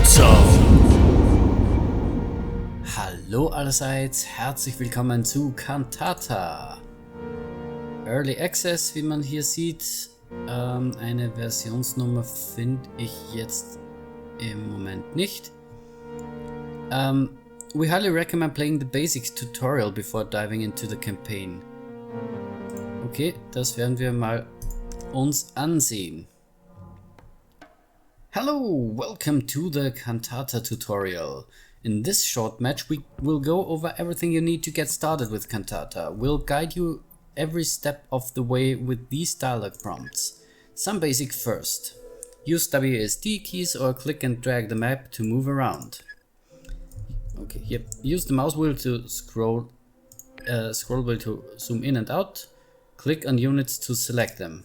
Wyzau. Hallo allerseits, herzlich willkommen zu Cantata. Early Access, wie man hier sieht. Eine Versionsnummer finde ich jetzt im Moment nicht. We highly recommend playing the basics tutorial before diving into the campaign. Okay, das werden wir mal uns ansehen. Hello, welcome to the Cantata tutorial. In this short match we will go over everything you need to get started with Cantata. We'll guide you every step of the way with these dialog prompts. Some basic first. Use WASD keys or click and drag the map to move around. Okay, yep. Use the mouse wheel to scroll wheel to zoom in and out. Click on units to select them.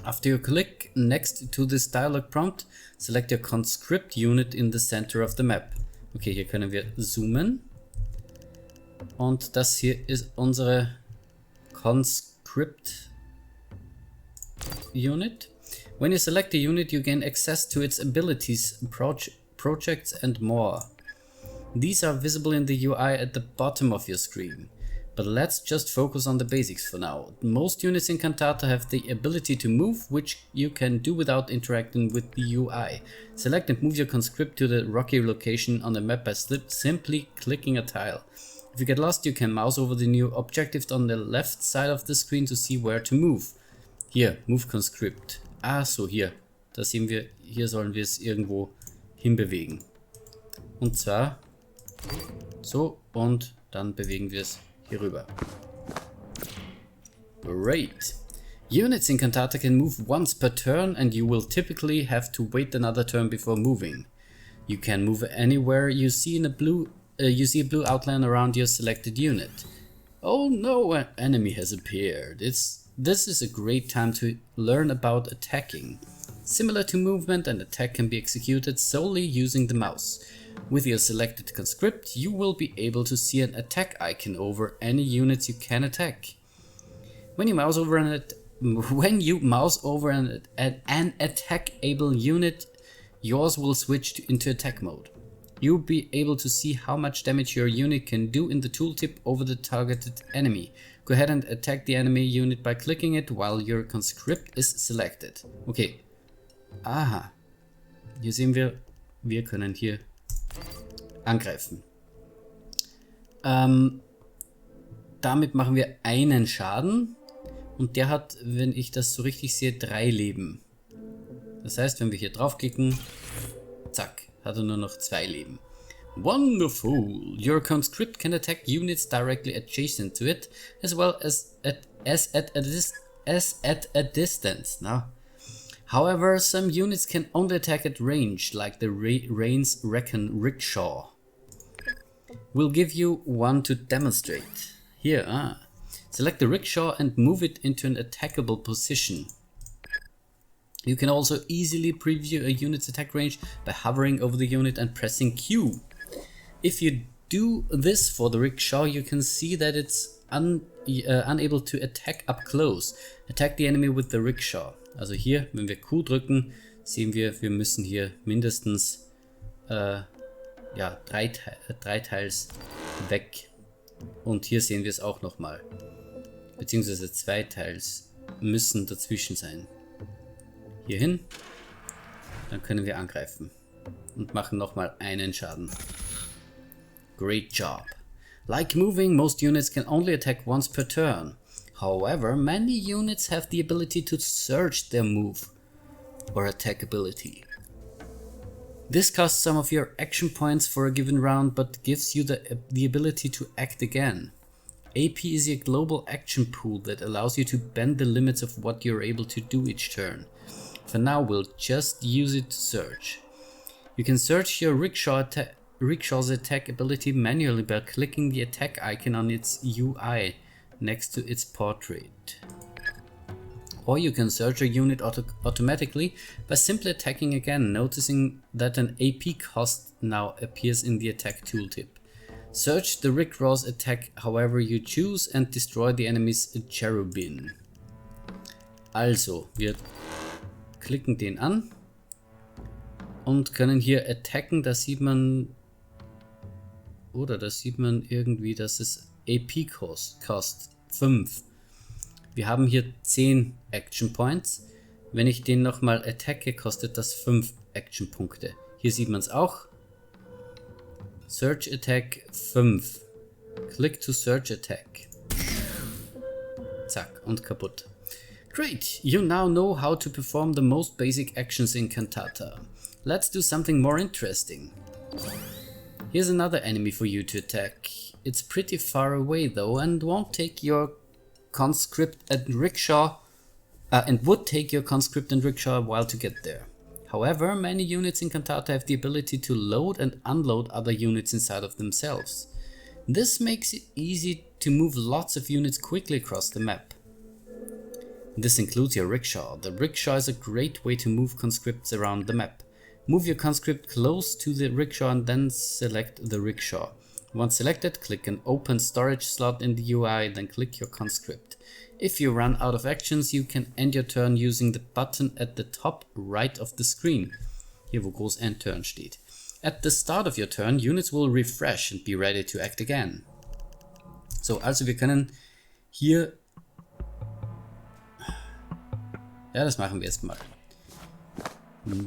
After you click next to this dialog prompt, select your conscript unit in the center of the map. Okay, hier können wir zoomen. Und das hier ist unsere conscript unit. When you select a unit, you gain access to its abilities, projects and more. These are visible in the UI at the bottom of your screen. But let's just focus on the basics for now. Most units in Cantata have the ability to move, which you can do without interacting with the UI. Select and move your conscript to the rocky location on the map by simply clicking a tile. If you get lost, you can mouse over the new objective on the left side of the screen to see where to move. Hier, move conscript. Ah, so hier. Da sehen wir, hier sollen wir es irgendwo hinbewegen. Und zwar so und dann bewegen wir es hier rüber. Great. Units in Cantata can move once per turn and you will typically have to wait another turn before moving. You can move anywhere you see a blue outline around your selected unit. Oh no, an enemy has appeared. This is a great time to learn about attacking. Similar to movement, an attack can be executed solely using the mouse. With your selected conscript, you will be able to see an attack icon over any units you can attack. When you mouse over an attack-able unit, yours will switch into attack mode. You'll be able to see how much damage your unit can do in the tooltip over the targeted enemy. Go ahead and attack the enemy unit by clicking it while your conscript is selected. Okay. Aha. Hier sehen wir können hier angreifen. Damit machen wir einen Schaden und der hat, wenn ich das so richtig sehe, 3 Leben. Das heißt, wenn wir hier draufklicken, zack, hat er nur noch 2 Leben. Wonderful! Your conscript can attack units directly adjacent to it, as well as at a distance. Now, however, some units can only attack at range, like the Rain's Recon Rickshaw. We'll give you one to demonstrate. Here, select the rickshaw and move it into an attackable position. You can also easily preview a unit's attack range by hovering over the unit and pressing Q. If you do this for the rickshaw, you can see that it's unable to attack up close. Attack the enemy with the rickshaw. Also hier, wenn wir Q drücken, sehen wir müssen hier mindestens 3 Tiles weg. Und hier sehen wir es auch nochmal. Beziehungsweise 2 Tiles müssen dazwischen sein. Hier hin. Dann können wir angreifen. Und machen nochmal einen Schaden. Great job. Like moving, most units can only attack once per turn. However, many units have the ability to search their move or attack ability. This costs some of your action points for a given round, but gives you the ability to act again. AP is a global action pool that allows you to bend the limits of what you're able to do each turn. For now, we'll just use it to search. You can search your rickshaw's attack ability manually by clicking the attack icon on its UI next to its portrait. Or you can search a unit automatically by simply attacking again, noticing that an AP cost now appears in the attack tooltip. Search the Rickraw's attack however you choose and destroy the enemy's cherubim. Also, wir klicken den an, und können hier attacken. Da sieht man, oder da sieht man irgendwie, dass es AP kostet 5. Wir haben hier 10 Action Points. Wenn ich den nochmal attacke, kostet das 5 Action Punkte. Hier sieht man es auch. Search Attack 5. Click to Search Attack. Zack, und kaputt. Great, you now know how to perform the most basic actions in Cantata. Let's do something more interesting. Here's another enemy for you to attack. It's pretty far away though and won't take your conscript and rickshaw would take your conscript and rickshaw a while to get there. However, many units in Cantata have the ability to load and unload other units inside of themselves. This makes it easy to move lots of units quickly across the map. This includes your rickshaw. The rickshaw is a great way to move conscripts around the map. Move your conscript close to the rickshaw and then select the rickshaw. Once selected, click an open storage slot in the UI, then click your conscript. If you run out of actions, you can end your turn using the button at the top right of the screen. Hier wo groß End Turn steht. At the start of your turn, units will refresh and be ready to act again. So, also wir können hier... Ja, das machen wir erstmal.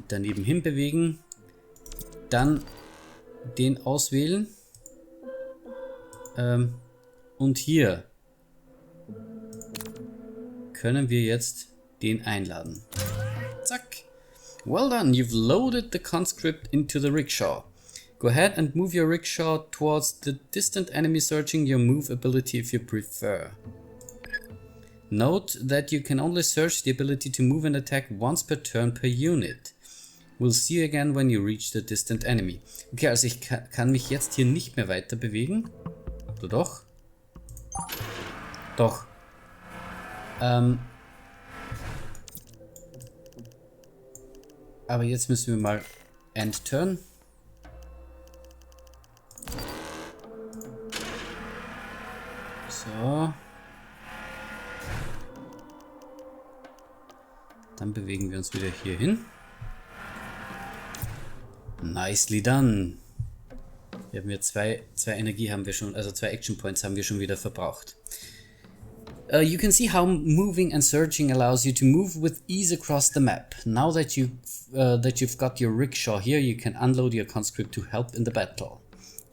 Daneben hin bewegen. Dann den auswählen. Und hier können wir jetzt den einladen. Zack. Well done, you've loaded the conscript into the rickshaw. Go ahead and move your rickshaw towards the distant enemy, searching your move ability if you prefer. Note that you can only search the ability to move and attack once per turn per unit. We'll see you again when you reach the distant enemy. Okay, also ich kann mich jetzt hier nicht mehr weiter bewegen. Oder doch? Doch. Aber jetzt müssen wir mal End Turn. So. Dann bewegen wir uns wieder hier hin. Nicely done. Wir haben hier zwei Energie haben wir schon, also 2 Action Points haben wir schon wieder verbraucht. You can see how moving and searching allows you to move with ease across the map. Now that you've got your rickshaw here, you can unload your conscript to help in the battle.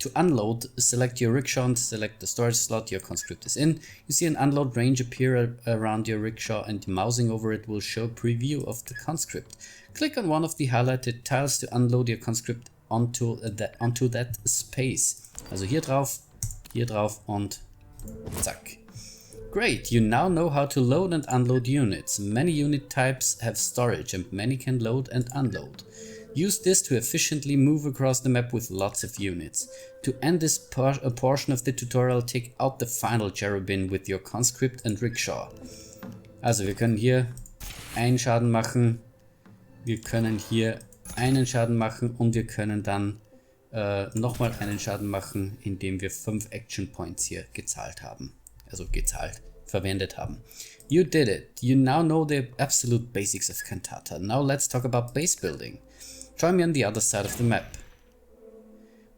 To unload, select your rickshaw and select the storage slot your conscript is in. You see an unload range appear around your rickshaw, and mousing over it will show a preview of the conscript. Click on one of the highlighted tiles to unload your conscript onto that space. Also hier drauf und zack. Great, you now know how to load and unload units. Many unit types have storage and many can load and unload. Use this to efficiently move across the map with lots of units. To end this portion of the tutorial, take out the final cherubim with your conscript and rickshaw. Also wir können hier einen Schaden machen, wir können hier einen Schaden machen und wir können dann nochmal einen Schaden machen, indem wir 5 Action Points hier gezahlt haben. Also verwendet haben. You did it. You now know the absolute basics of Cantata. Now let's talk about base building. Join me on the other side of the map.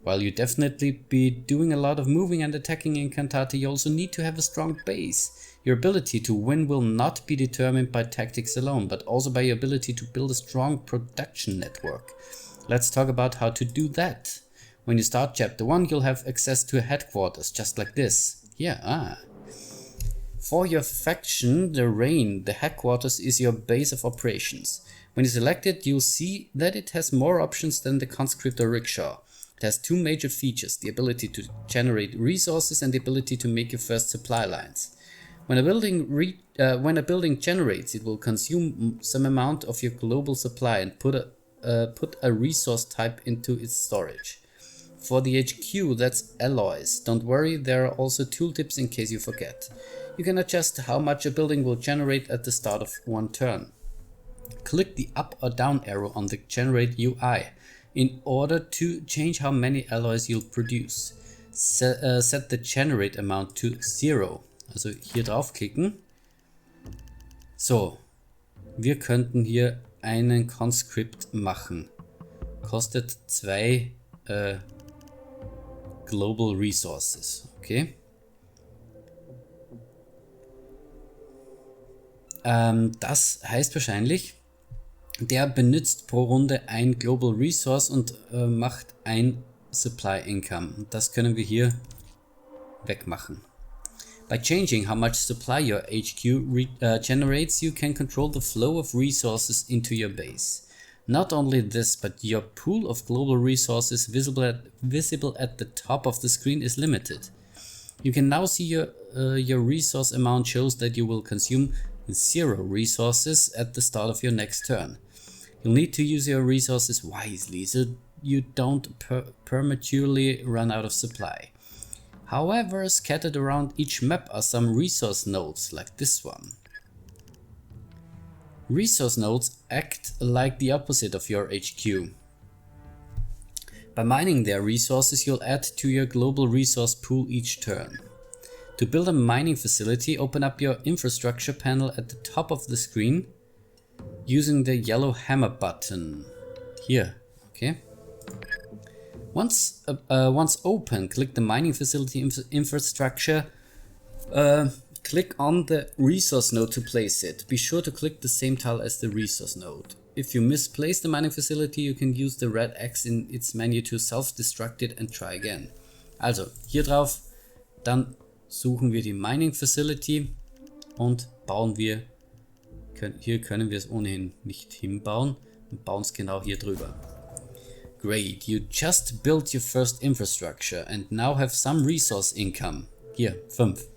While you definitely be doing a lot of moving and attacking in Cantata, you also need to have a strong base. Your ability to win will not be determined by tactics alone, but also by your ability to build a strong production network. Let's talk about how to do that. When you start chapter 1, you'll have access to a headquarters, just like this. For your faction, the Reign, the headquarters is your base of operations. When you select it, you'll see that it has more options than the conscript or rickshaw. It has 2 major features, the ability to generate resources and the ability to make your first supply lines. When a building generates, it will consume some amount of your global supply and put a resource type into its storage. For the HQ, that's alloys. Don't worry, there are also tooltips in case you forget. You can adjust how much a building will generate at the start of one turn. Click the up or down arrow on the Generate UI in order to change how many alloys you'll produce. Set the Generate amount to 0. Also hier draufklicken. So, wir könnten hier einen Conscript machen. kostet 2 Global Resources. Okay. Das heißt wahrscheinlich, der benutzt pro Runde ein Global Resource und macht ein Supply Income. Das können wir hier wegmachen. By changing how much supply your HQ generates, you can control the flow of resources into your base. Not only this, but your pool of global resources visible at the top of the screen is limited. You can now see your resource amount shows that you will consume 0 resources at the start of your next turn. You'll need to use your resources wisely so you don't prematurely run out of supply. However, scattered around each map are some resource nodes like this one. Resource nodes act like the opposite of your HQ. By mining their resources, you'll add to your global resource pool each turn. To build a mining facility, open up your infrastructure panel at the top of the screen using the yellow hammer button here. Okay. Once open, click the mining facility infrastructure. Click on the resource node to place it. Be sure to click the same tile as the resource node. If you misplace the mining facility, you can use the red X in its menu to self-destruct it and try again. Also hier drauf, dann suchen wir die Mining Facility und bauen wir. Hier können wir es ohnehin nicht hinbauen und bauen es genau hier drüber. Great, you just built your first infrastructure and now have some resource income. Hier, 5.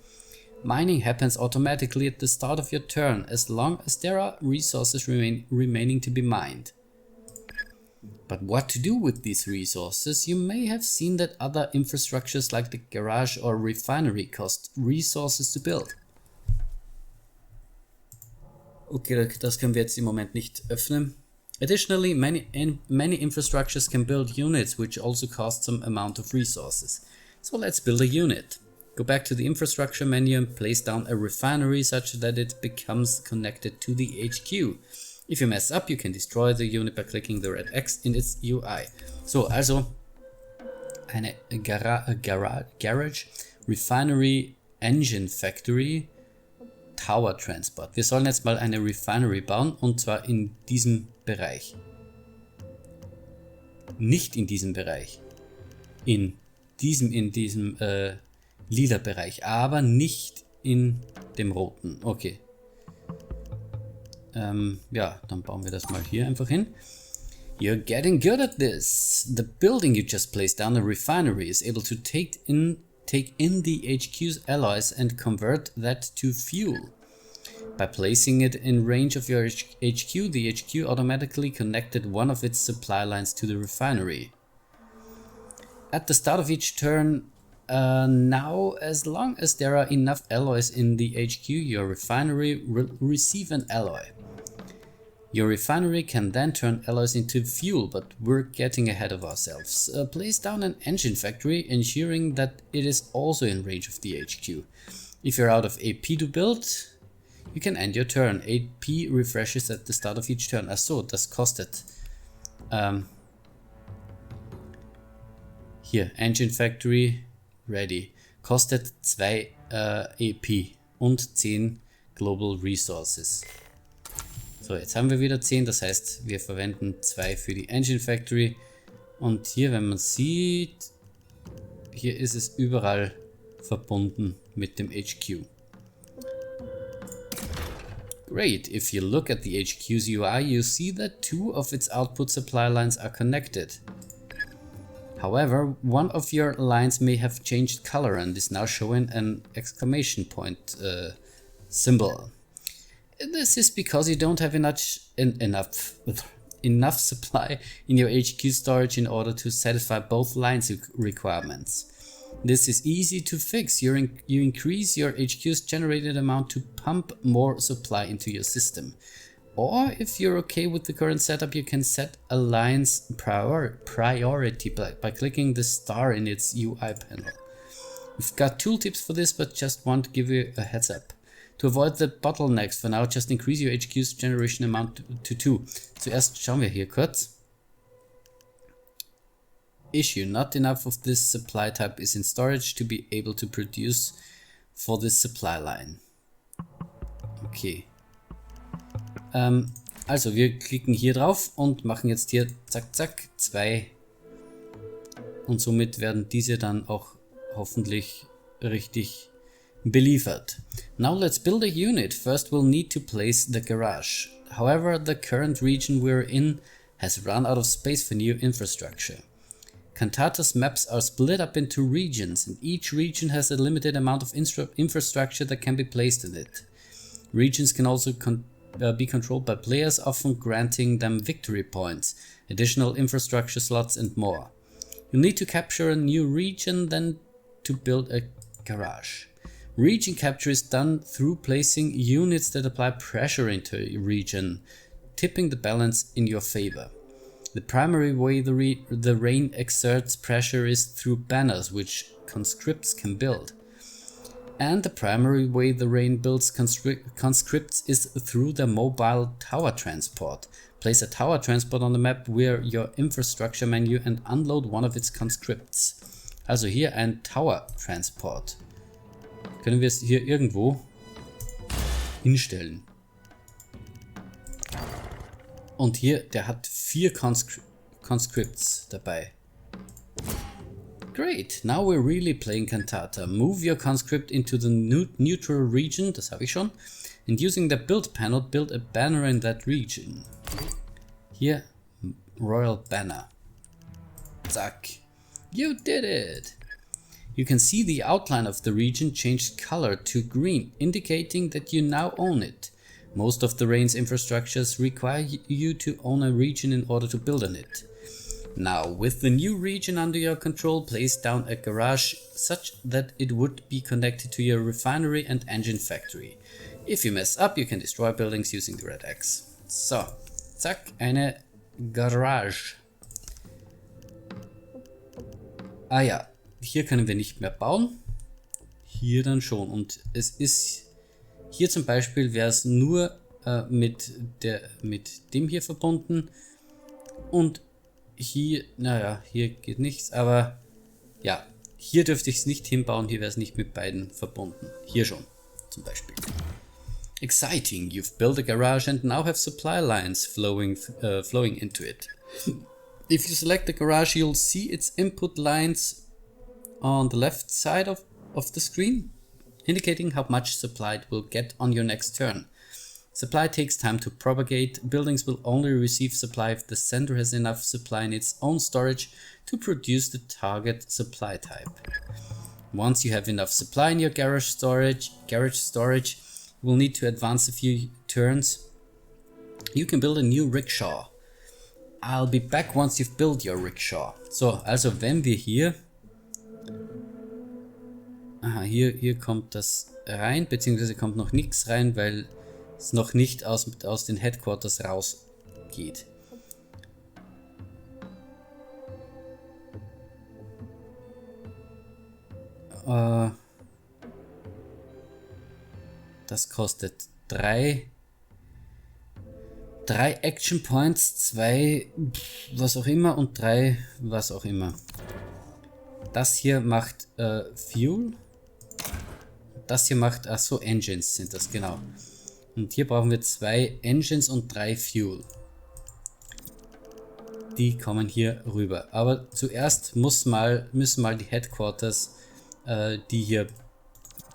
Mining happens automatically at the start of your turn as long as there are resources remaining to be mined. But what to do with these resources? You may have seen that other infrastructures like the garage or refinery cost resources to build. Okay, das können wir jetzt im Moment nicht öffnen. Additionally, many infrastructures can build units which also cost some amount of resources. So let's build a unit. Go back to the infrastructure menu and place down a refinery such that it becomes connected to the HQ. If you mess up, you can destroy the unit by clicking the red X in its UI. So, also eine Garage, Refinery, Engine Factory, Tower Transport. Wir sollen jetzt mal eine Refinery bauen und zwar in diesem Bereich. Nicht in diesem Bereich. In diesem lila Bereich, aber nicht in dem roten. Okay. Ja, dann bauen wir das mal hier einfach hin. You're getting good at this. The building you just placed down, a refinery, is able to take in the HQ's alloys and convert that to fuel. By placing it in range of your HQ, the HQ automatically connected one of its supply lines to the refinery. At the start of each turn, now, as long as there are enough alloys in the HQ, your refinery will receive an alloy. Your refinery can then turn alloys into fuel, but we're getting ahead of ourselves. Place down an engine factory, ensuring that it is also in range of the HQ. If you're out of AP to build, you can end your turn. AP refreshes at the start of each turn. Achso, das kostet. Hier, Engine Factory. Ready. Kostet 2 EP und 10 Global Resources. So, jetzt haben wir wieder 10, das heißt, wir verwenden 2 für die Engine Factory. Und hier, wenn man sieht, hier ist es überall verbunden mit dem HQ. Great, if you look at the HQ's UI, you see that 2 of its output supply lines are connected. However, one of your lines may have changed color and is now showing an exclamation point symbol. This is because you don't have enough supply in your HQ storage in order to satisfy both lines requirements. This is easy to fix. You increase your HQ's generated amount to pump more supply into your system. Or if you're okay with the current setup, you can set a line's priority by clicking the star in its UI panel. We've got tooltips for this, but just want to give you a heads up. To avoid the bottlenecks, for now, just increase your HQ's generation amount to 2. Zuerst schauen wir hier kurz. issue. Not enough of this supply type is in storage to be able to produce for this supply line. Okay. Also wir klicken hier drauf und machen jetzt hier zack zack 2 und somit werden diese dann auch hoffentlich richtig beliefert. Now let's build a unit. First we'll need to place the garage. However, the current region we're in has run out of space for new infrastructure. Cantata's maps are split up into regions, and each region has a limited amount of infrastructure that can be placed in it. Regions can also be controlled by players, often granting them victory points, additional infrastructure slots and more. You'll need to capture a new region then to build a garage. Region capture is done through placing units that apply pressure into a region, tipping the balance in your favor. The primary way the rain exerts pressure is through banners which conscripts can build. And the primary way the rain builds conscripts is through the mobile tower transport. Place a tower transport on the map where your infrastructure menu and unload one of its conscripts. Also hier ein Tower Transport. Können wir es hier irgendwo hinstellen. Und hier, der hat 4 Conscripts dabei. Great, now we're really playing Cantata. Move your conscript into the neutral region, das habe ich schon. And using the build panel, build a banner in that region. Hier, Royal Banner. Zack. You did it! You can see the outline of the region changed color to green, indicating that you now own it. Most of the Reign's infrastructures require you to own a region in order to build on it. Now, with the new region under your control, place down a garage such that it would be connected to your refinery and engine factory. If you mess up, you can destroy buildings using the red X. So, zack, eine Garage. Ah ja, hier können wir nicht mehr bauen. Hier dann schon. Und es ist hier zum Beispiel, wäre es nur mit dem hier verbunden. Und hier, naja, hier geht nichts, aber ja, hier dürfte ich es nicht hinbauen, hier wäre es nicht mit beiden verbunden. Hier schon, zum Beispiel. Exciting, you've built a garage and now have supply lines flowing into it. If you select the garage, you'll see its input lines on the left side of the screen, indicating how much supply it will get on your next turn. Supply takes time to propagate. Buildings will only receive supply if the sender has enough supply in its own storage to produce the target supply type. Once you have enough supply in your garage storage, you will need to advance a few turns. You can build a new rickshaw. I'll be back once you've built your rickshaw. So, also wenn wir hier... Aha, hier kommt das rein, beziehungsweise kommt noch nichts rein, weil es noch nicht aus den Headquarters rausgeht. Das kostet 3 Action Points, 2 was auch immer und 3 was auch immer. Das hier macht Fuel. Das hier macht, ach so, Engines sind das, genau. Und hier brauchen wir 2 Engines und 3 Fuel. Die kommen hier rüber. Aber zuerst müssen mal die Headquarters die hier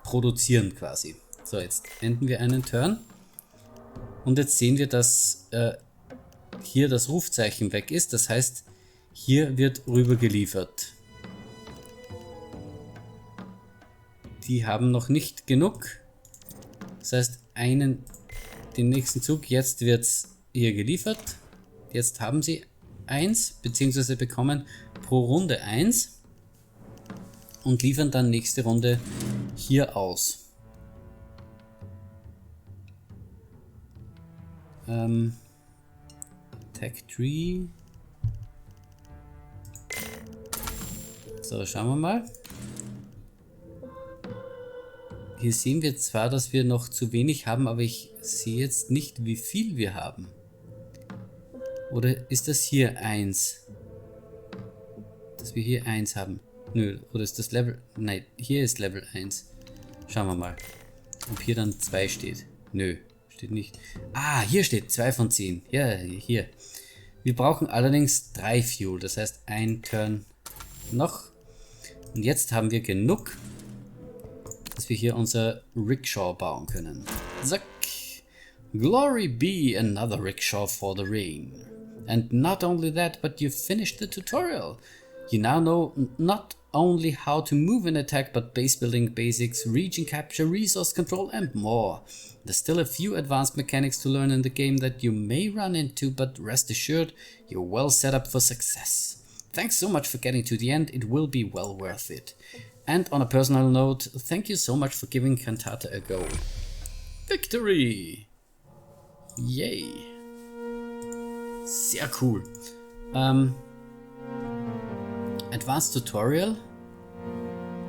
produzieren quasi. So, jetzt enden wir einen Turn. Und jetzt sehen wir, dass hier das Rufzeichen weg ist. Das heißt, hier wird rüber geliefert. Die haben noch nicht genug. Das heißt, den nächsten Zug, jetzt wird es hier geliefert. Jetzt haben sie 1, beziehungsweise bekommen pro Runde 1 und liefern dann nächste Runde hier aus. Tech Tree. So, schauen wir mal. Hier sehen wir zwar, dass wir noch zu wenig haben, aber ich sehe jetzt nicht, wie viel wir haben. Oder ist das hier 1? dass wir hier 1 haben. Nö, oder ist das Level... Nein, hier ist Level 1. Schauen wir mal, ob hier dann 2 steht. Nö, steht nicht. Ah, hier steht 2 von 10. Ja, hier. Wir brauchen allerdings 3 Fuel, das heißt ein Turn noch. Und jetzt haben wir genug, dass wir hier unser Rickshaw bauen können. Zack. Glory be another rickshaw for the rain. And not only that, but you finished the tutorial. You now know not only how to move and attack, but base building basics, region capture, resource control and more. There's still a few advanced mechanics to learn in the game that you may run into, but rest assured, you're well set up for success. Thanks so much for getting to the end, it will be well worth it. And on a personal note, thank you so much for giving Cantata a go. Victory! Yay! Sehr cool. Advanced Tutorial,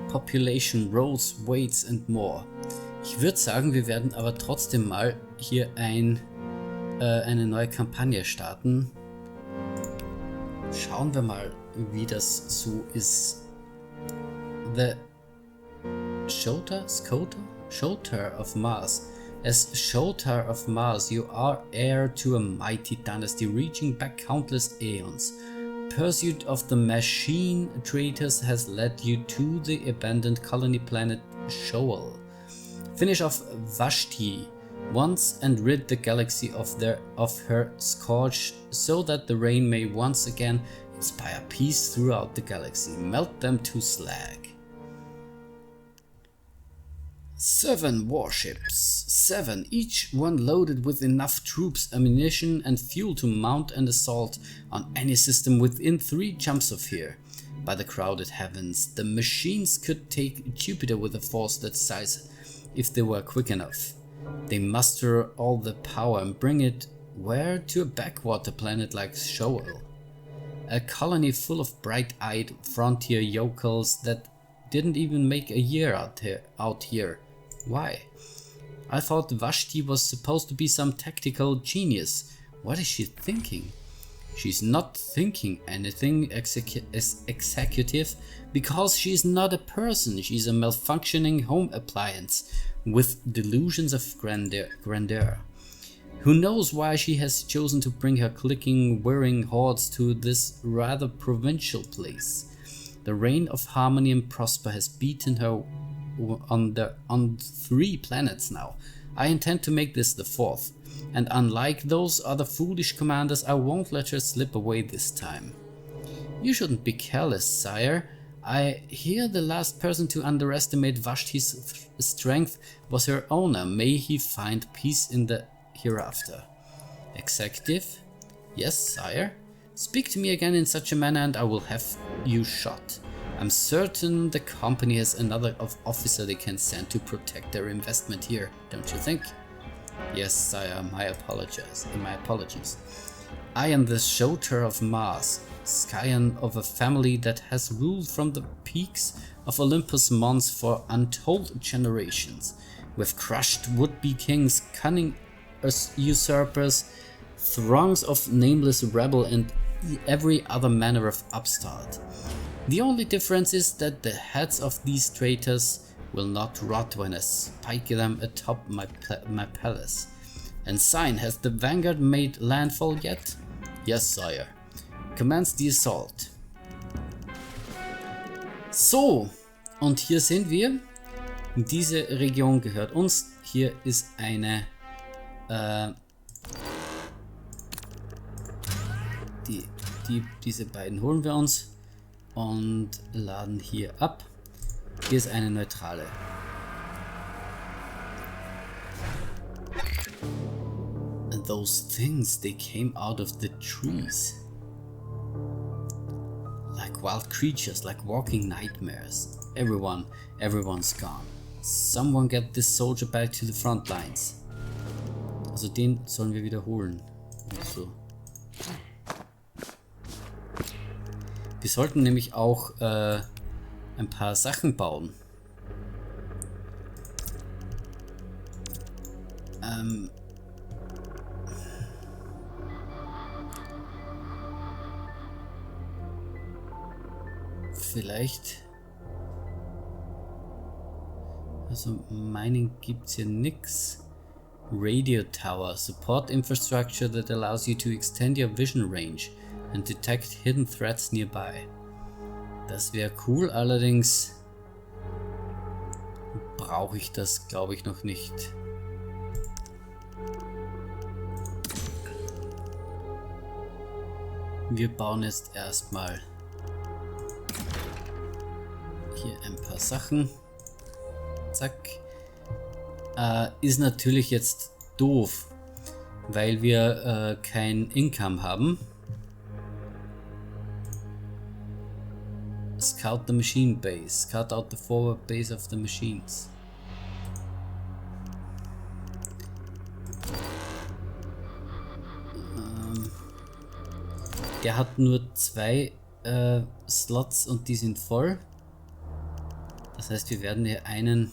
Population, Roles, Weights and more. Ich würde sagen, wir werden aber trotzdem mal hier eine neue Kampagne starten. Schauen wir mal, wie das so ist. The Shota of Mars. As Shota of Mars, you are heir to a mighty dynasty reaching back countless aeons. Pursuit of the machine traitors has led you to the abandoned colony planet Shoal. Finish off Vashti once and rid the galaxy of her scourge, so that the rain may once again inspire peace throughout the galaxy. Melt them to slag. 7 warships. 7, each one loaded with enough troops, ammunition and fuel to mount an assault on any system within 3 jumps of here. By the crowded heavens, the machines could take Jupiter with a force that size if they were quick enough. They muster all the power and bring it where? To a backwater planet like Shoal. A colony full of bright-eyed frontier yokels that didn't even make a year out here. Why? I thought Vashti was supposed to be some tactical genius. What is she thinking? She's not thinking anything executive because she's not a person. She's a malfunctioning home appliance with delusions of grandeur. Who knows why she has chosen to bring her clicking, whirring hordes to this rather provincial place. The reign of harmony and prosper has beaten her on 3 planets now. I intend to make this the 4th, and unlike those other foolish commanders, I won't let her slip away this time. You shouldn't be careless, sire. I hear the last person to underestimate Vashti's strength was her owner. May he find peace in the hereafter. Executive? Yes, sire. Speak to me again in such a manner and I will have you shot. I'm certain the company has another officer they can send to protect their investment here, don't you think? Yes, sire, my apologies. I am the Shota of Mars, scion of a family that has ruled from the peaks of Olympus Mons for untold generations. We've crushed would-be kings, cunning usurpers, throngs of nameless rebel and every other manner of upstart. The only difference is that the heads of these traitors will not rot when I spike them atop my palace. And sign, has the vanguard made landfall yet? Yes, sire. Commence the assault. So, und hier sind wir. Diese Region gehört uns. Hier ist eine diese beiden holen wir uns und laden hier ab. Hier ist eine neutrale. And those things, they came out of the trees. Like wild creatures, like walking nightmares. Everyone's gone. Someone get this soldier back to the front lines. Also den sollen wir wiederholen. So. Wir sollten nämlich auch ein paar Sachen bauen. vielleicht. Also Mining gibt es hier nix. Radio Tower. Support infrastructure that allows you to extend your vision range and detect hidden threats nearby. Das wäre cool, allerdings brauche ich das, glaube ich, noch nicht. Wir bauen jetzt erstmal hier ein paar Sachen. Zack. Ist natürlich jetzt doof, weil wir kein Income haben. Scout the machine base. Scout out the forward base of the machines. Der hat nur 2 Slots und die sind voll. Das heißt, wir werden hier einen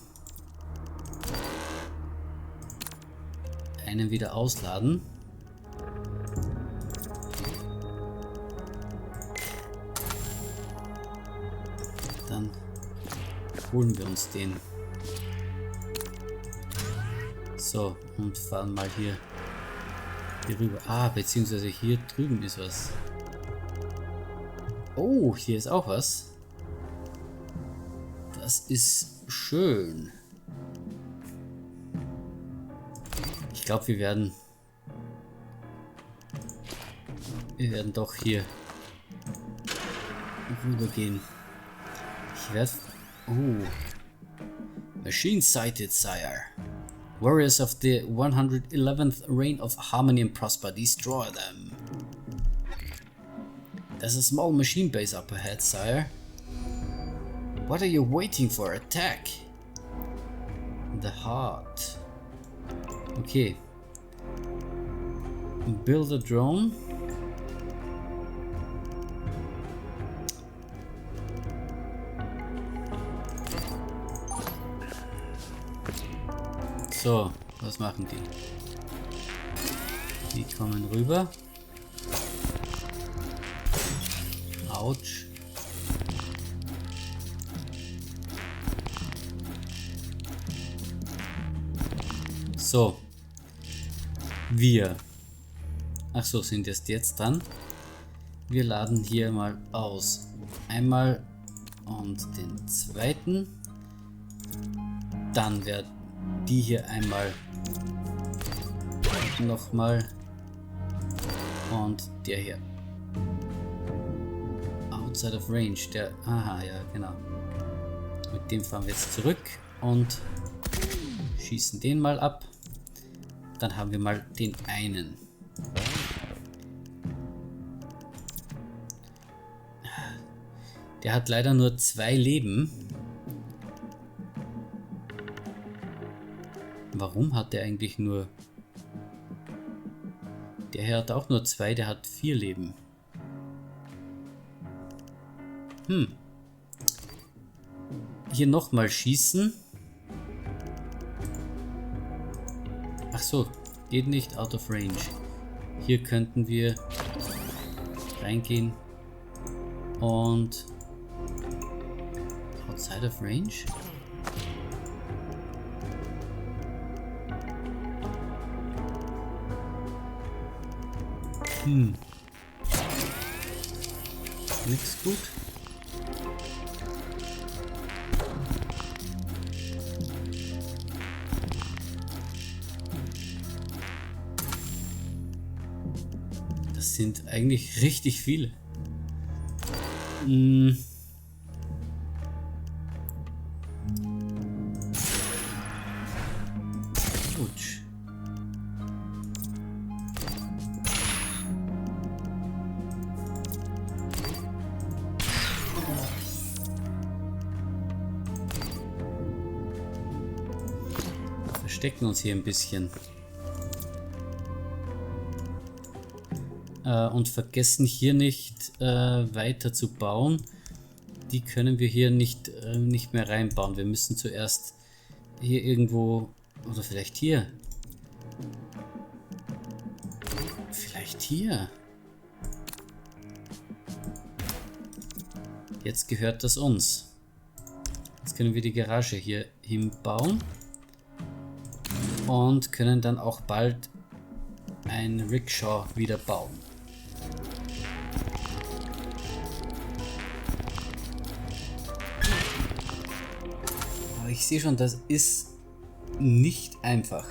wieder ausladen. Dann holen wir uns den. So, und fahren mal hier rüber. Ah, beziehungsweise hier drüben ist was. Oh, hier ist auch was. Das ist schön. Ich glaube, wir werden doch hier rübergehen. Ich werde... Oh. Machine sighted, sire. Warriors of the 111th reign of harmony and prosper, destroy them. There's a small machine base up ahead, sire. What are you waiting for? Attack! The heart. Okay. Build a drone. So, was machen die? Die kommen rüber. Autsch. So. Wir. Ach so, sind jetzt dran. Wir laden hier mal aus. Einmal und den zweiten. Dann wird die hier einmal nochmal und der hier. Outside of range, der, aha, ja genau. Mit dem fahren wir jetzt zurück und schießen den mal ab. Dann haben wir mal den einen. Der hat leider nur 2 Leben. Warum hat der eigentlich nur... Der hier hat auch nur 2, der hat 4 Leben. Hier nochmal schießen. Ach so, geht nicht, out of range. Hier könnten wir reingehen und outside of range. Nix gut. Das sind eigentlich richtig viele. Gut. Verstecken uns hier ein bisschen. Und vergessen hier nicht weiter zu bauen. Die können wir hier nicht mehr reinbauen. Wir müssen zuerst hier irgendwo, oder vielleicht hier. Vielleicht hier. Jetzt gehört das uns. Jetzt können wir die Garage hier hinbauen. Und können dann auch bald ein Rickshaw wieder bauen. Aber ich sehe schon, das ist nicht einfach.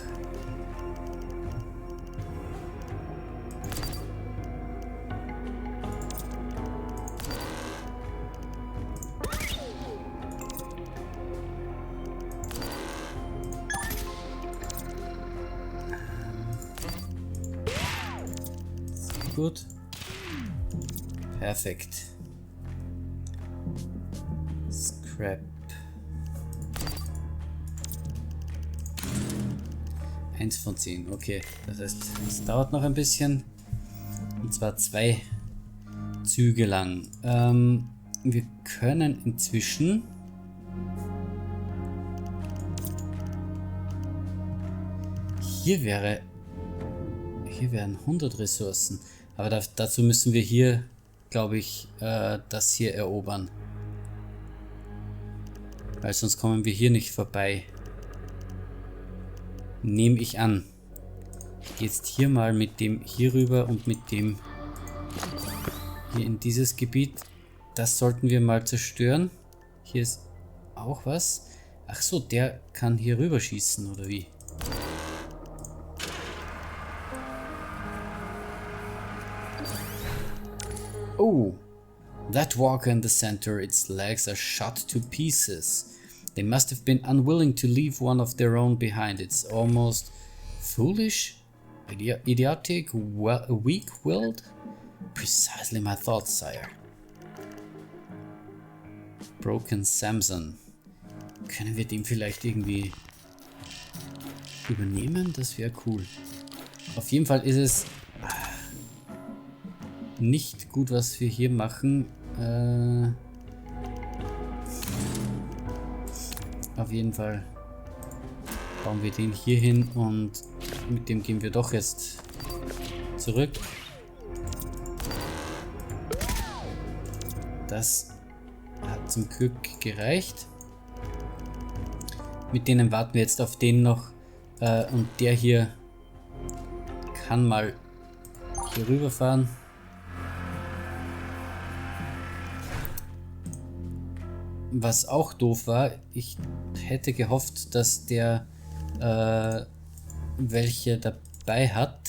Gut. Perfekt. Scrap. 1 von 10. Okay. Das heißt, es dauert noch ein bisschen. Und zwar 2 Züge lang. Wir können inzwischen hier wären 100 Ressourcen. Aber dazu müssen wir hier, glaube ich, das hier erobern. Weil sonst kommen wir hier nicht vorbei. Nehme ich an. Jetzt hier mal mit dem hier rüber und mit dem hier in dieses Gebiet. Das sollten wir mal zerstören. Hier ist auch was. Ach so, der kann hier rüber schießen, oder wie? Oh, that walker in the center, its legs are shot to pieces. They must have been unwilling to leave one of their own behind. It's almost foolish, idiotic, weak-willed. Precisely my thoughts, sire. Broken Samson. Können wir den vielleicht irgendwie übernehmen? Das wäre cool. Auf jeden Fall ist es nicht gut, was wir hier machen. Auf jeden Fall bauen wir den hier hin und mit dem gehen wir doch jetzt zurück. Das hat zum Glück gereicht. Mit denen warten wir jetzt auf den noch und der hier kann mal hier rüberfahren. Was auch doof war, ich hätte gehofft, dass der welche dabei hat.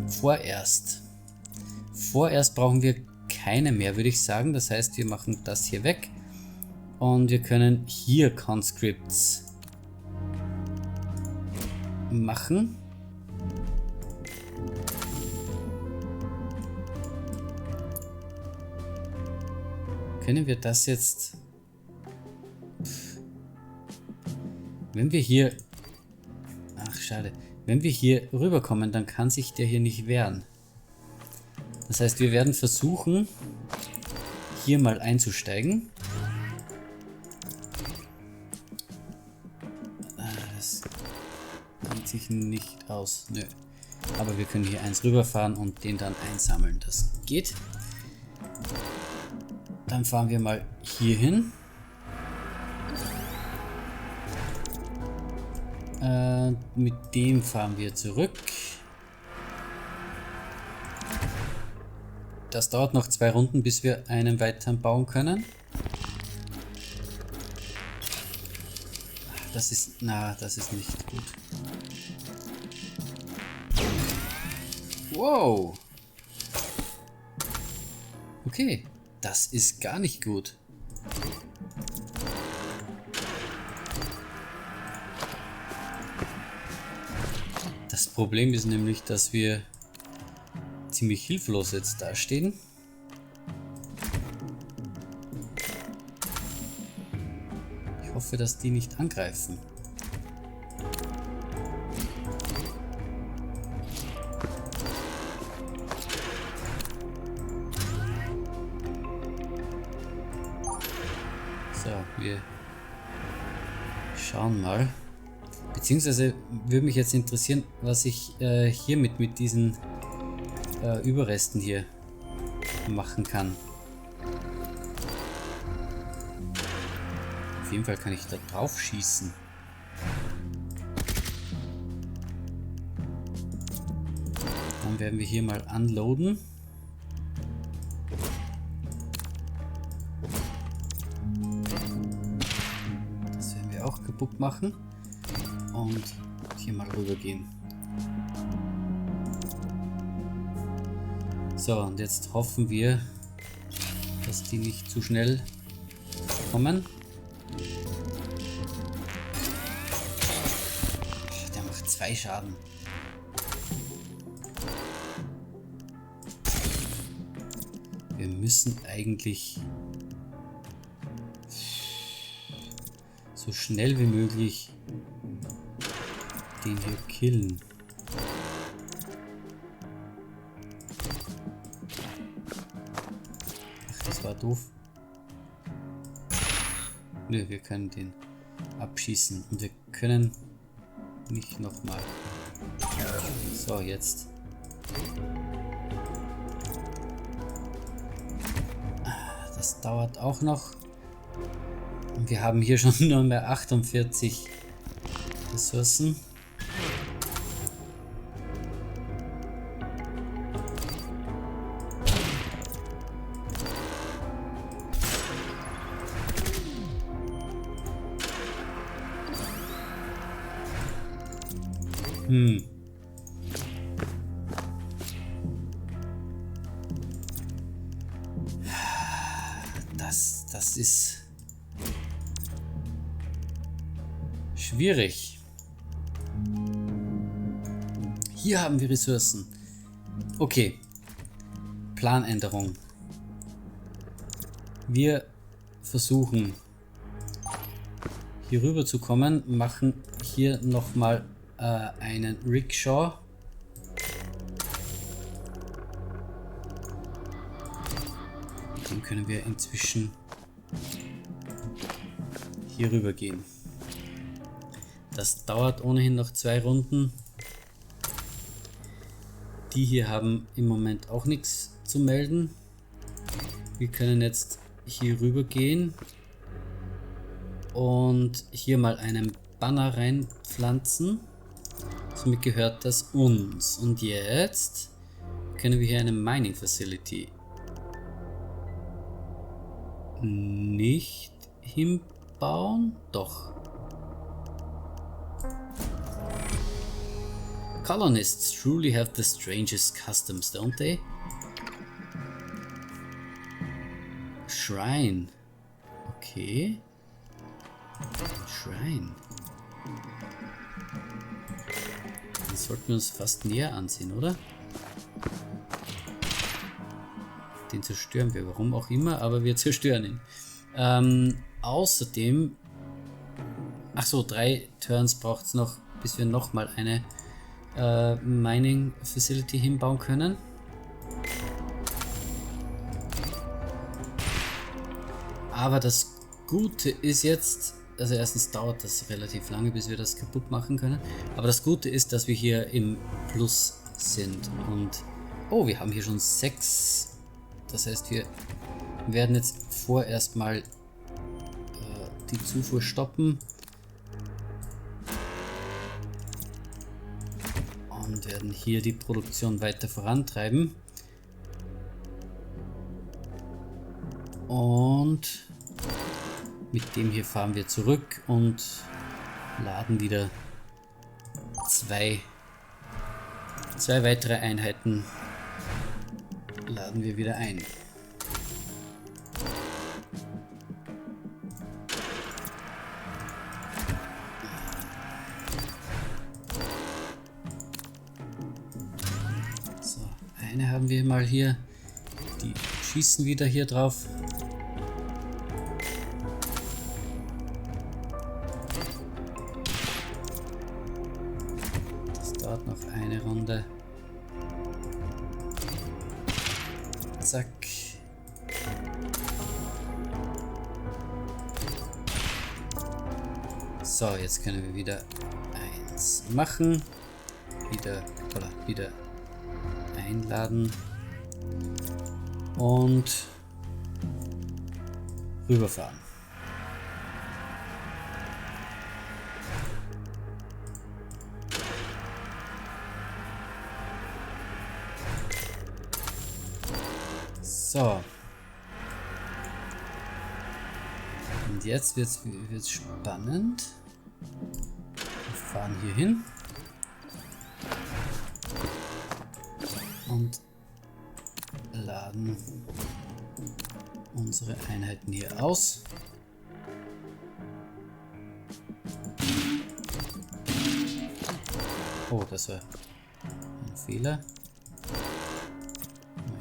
Vorerst brauchen wir keine mehr, würde ich sagen. Das heißt, wir machen das hier weg und wir können hier Conscripts machen. Können wir das jetzt... Wenn wir hier... Ach, schade. Wenn wir hier rüberkommen, dann kann sich der hier nicht wehren. Das heißt, wir werden versuchen, hier mal einzusteigen. Das geht sich nicht aus. Nö. Aber wir können hier eins rüberfahren und den dann einsammeln. Das geht. Dann fahren wir mal hier hin. Mit dem fahren wir zurück. Das dauert noch 2 Runden, bis wir einen weiteren bauen können. Das ist nicht gut. Wow. Okay. Das ist gar nicht gut. Das Problem ist nämlich, dass wir ziemlich hilflos jetzt dastehen. Ich hoffe, dass die nicht angreifen. So, wir schauen mal. Beziehungsweise würde mich jetzt interessieren, was ich hiermit mit diesen Überresten hier machen kann. Auf jeden Fall kann ich da drauf schießen. Dann werden wir hier mal unloaden. Das werden wir auch kaputt machen. Und hier mal rüber gehen. So, und jetzt hoffen wir, dass die nicht zu schnell kommen. Der macht 2 Schaden. Wir müssen eigentlich so schnell wie möglich den hier killen. Ach, das war doof. Nö, wir können den abschießen und wir können nicht nochmal. So, jetzt. Das dauert auch noch. Und wir haben hier schon nur mehr 48 Ressourcen. Das ist schwierig. Hier haben wir Ressourcen. Okay. Planänderung. Wir versuchen hier rüber zu kommen, machen hier nochmal einen Rickshaw. Den können wir inzwischen hier rüber gehen. Das dauert ohnehin noch 2 Runden. Die hier haben im Moment auch nichts zu melden. Wir können jetzt hier rüber gehen und hier mal einen Banner reinpflanzen. Somit gehört das uns. Und jetzt können wir hier eine Mining Facility nicht hinbauen. Doch. Colonists truly have the strangest customs, don't they? Shrine. Okay. Shrine. Den sollten wir uns fast näher ansehen, oder? Den zerstören wir, warum auch immer, aber wir zerstören ihn. Außerdem... Ach so, 3 Turns braucht es noch, bis wir nochmal eine Mining Facility hinbauen können. Aber das Gute ist jetzt, also erstens dauert das relativ lange, bis wir das kaputt machen können. Aber das Gute ist, dass wir hier im Plus sind. Und oh, wir haben hier schon 6. Das heißt, wir werden jetzt vorerst mal die Zufuhr stoppen. Und werden hier die Produktion weiter vorantreiben. Und mit dem hier fahren wir zurück und laden wieder zwei weitere Einheiten laden wir wieder ein. So, eine haben wir mal hier, die schießen wieder hier drauf. Das dauert noch eine Runde. Zack. So, jetzt können wir wieder eins machen. Wieder einladen. und rüberfahren. So. Und jetzt wird's spannend. Wir fahren hier hin. Und laden unsere Einheiten hier aus. Oh, das war ein Fehler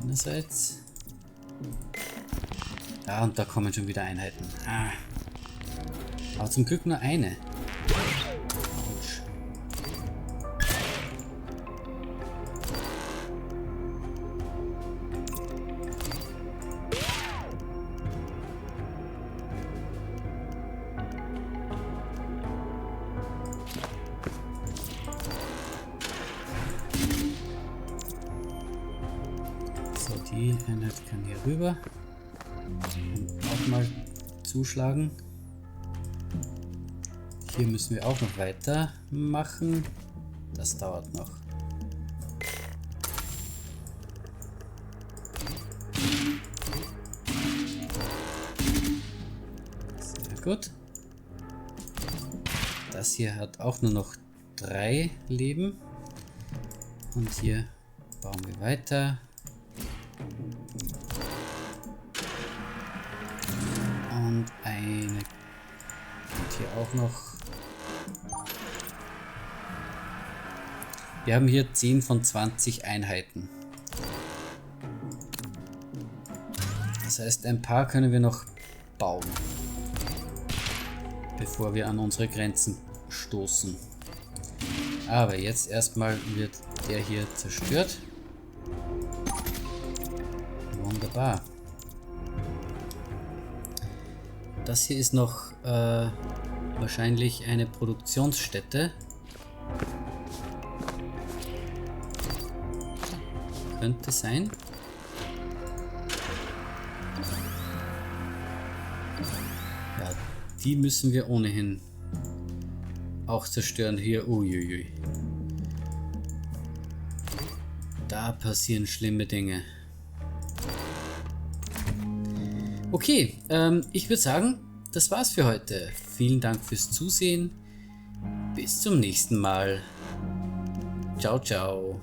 meinerseits. Ja, und da kommen schon wieder Einheiten. Ah. Aber zum Glück nur eine. Autsch. So, die Einheit kann hier rüber. Und auch mal zuschlagen. Hier müssen wir auch noch weitermachen. Das dauert noch. Sehr gut. Das hier hat auch nur noch 3 Leben. Und hier bauen wir weiter. Und eine geht hier auch noch. Wir haben hier 10 von 20 Einheiten. Das heißt, ein paar können wir noch bauen, bevor wir an unsere Grenzen stoßen. Aber jetzt erstmal wird der hier zerstört. Wunderbar. Das hier ist noch wahrscheinlich eine Produktionsstätte. Könnte sein. Ja, die müssen wir ohnehin auch zerstören hier. Uiuiui. Da passieren schlimme Dinge. Okay, ich würde sagen, das war's für heute. Vielen Dank fürs Zusehen. Bis zum nächsten Mal. Ciao, ciao.